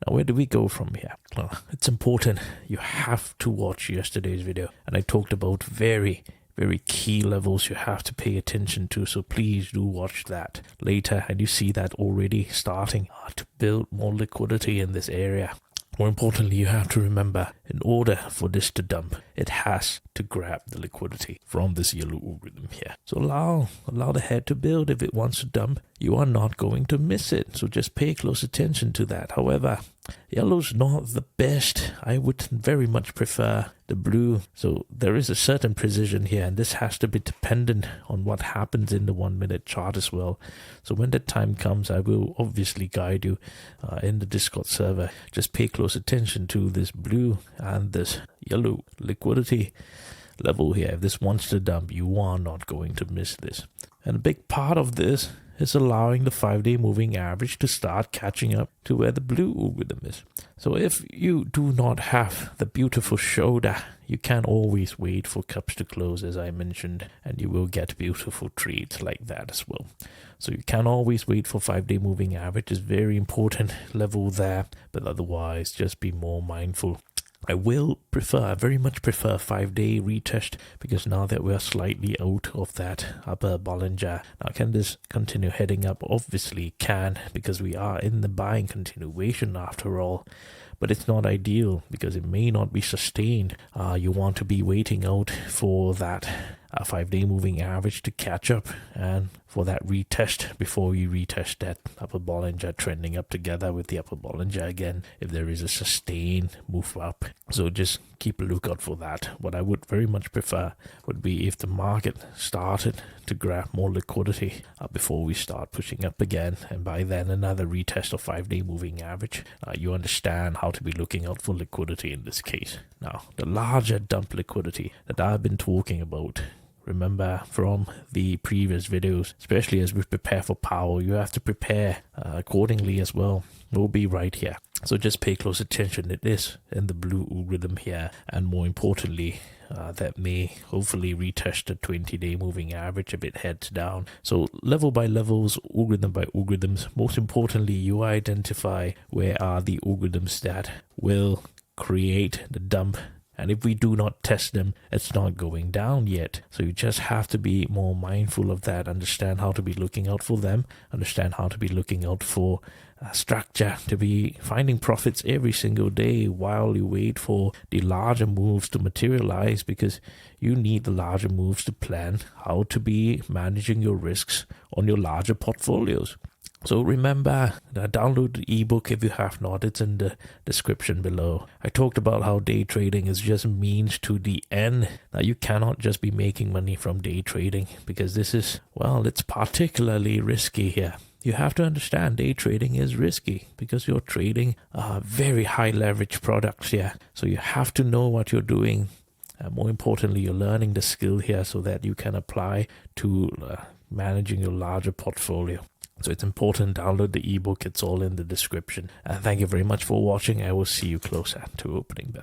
Now, where do we go from here? Well, it's important. You have to watch yesterday's video, and I talked about very key levels you have to pay attention to, so please do watch that later. And you see that already starting to build more liquidity in this area. More importantly, you have to remember, in order for this to dump, it has to grab the liquidity from this yellow algorithm here. So allow the head to build. If it wants to dump, you are not going to miss it. So just pay close attention to that. However, yellow's not the best. I would very much prefer the blue. So there is a certain precision here, and this has to be dependent on what happens in the 1 minute chart as well. So when that time comes, I will obviously guide you in the Discord server. Just pay close attention to this blue and this yellow liquidity level here. If this wants to dump, you are not going to miss this. And a big part of this is allowing the 5-day moving average to start catching up to where the blue algorithm is. So if you do not have the beautiful shoulder, you can always wait for cups to close, as I mentioned, and you will get beautiful trades like that as well. So you can always wait for 5-day moving average. Is very important level there, but otherwise just be more mindful. I very much prefer 5-day retest, because now that we're slightly out of that upper Bollinger, now can this continue heading up? Obviously it can, because we are in the buying continuation after all. But it's not ideal because it may not be sustained. You want to be waiting out for that 5-day moving average to catch up, and for that retest before you retest that upper Bollinger, trending up together with the upper Bollinger again if there is a sustained move up. So just keep a lookout for that. What I would very much prefer would be if the market started to grab more liquidity before we start pushing up again, and by then another retest of 5-day moving average. You understand how to be looking out for liquidity in this case. Now, the larger dump liquidity that I've been talking about, remember from the previous videos, especially as we prepare for power, you have to prepare accordingly as well. Will be right here. So just pay close attention. It is in the blue algorithm here, and more importantly, that may hopefully retest the 20-day moving average if it heads down. So level by levels, algorithm by algorithms. Most importantly, you identify where are the algorithms that will create the dump. And if we do not test them, it's not going down yet. So you just have to be more mindful of that. Understand how to be looking out for them. Understand how to be looking out for structure, to be finding profits every single day while you wait for the larger moves to materialize, because you need the larger moves to plan how to be managing your risks on your larger portfolios. So remember, download the ebook if you have not. It's in the description below. I talked about how day trading is just means to the end. Now, you cannot just be making money from day trading, because this is, well, it's particularly risky here. You have to understand day trading is risky because you're trading very high leverage products here. So you have to know what you're doing. More importantly, you're learning the skill here so that you can apply to managing your larger portfolio. So it's important, download the ebook. It's all in the description. And thank you very much for watching. I will see you closer to opening bell.